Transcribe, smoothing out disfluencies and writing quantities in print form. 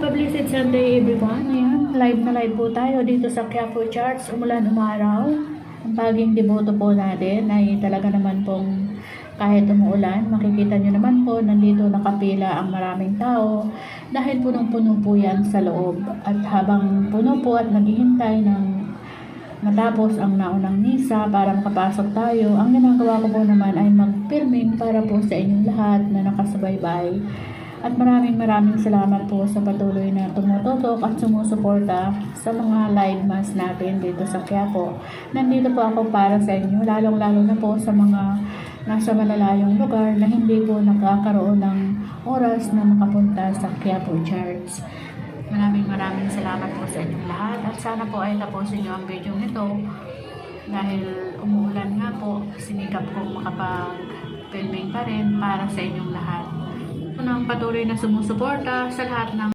Pa-blessed Sunday everyone. Ayan, live na live po tayo dito sa Quiapo Church. Umulan umaraw. Ang paging deboto po natin ay talaga naman pong kahit umuulan, makikita nyo naman po nandito nakapila ang maraming tao dahil punong-puno po yan sa loob. At habang puno po at naghihintay ng matapos ang naunang misa para makapasok tayo, ang ginagawa ko po naman ay mag-filming para po sa inyong lahat na nakasubaybay. At maraming salamat po sa patuloy na tumututok at sumusuporta sa mga live mass natin dito sa Quiapo. Nandito po ako para sa inyo, lalong-lalo na po sa mga nasa malalayong lugar na hindi po nakakaroon ng oras na makapunta sa Quiapo Church. Maraming salamat po sa inyong lahat at sana po ay tapusin nyo ang video nito dahil umuulan nga po, sinikap kong makapag-filming pa rin para sa inyong lahat. Unang patuloy na sumusuporta sa lahat ng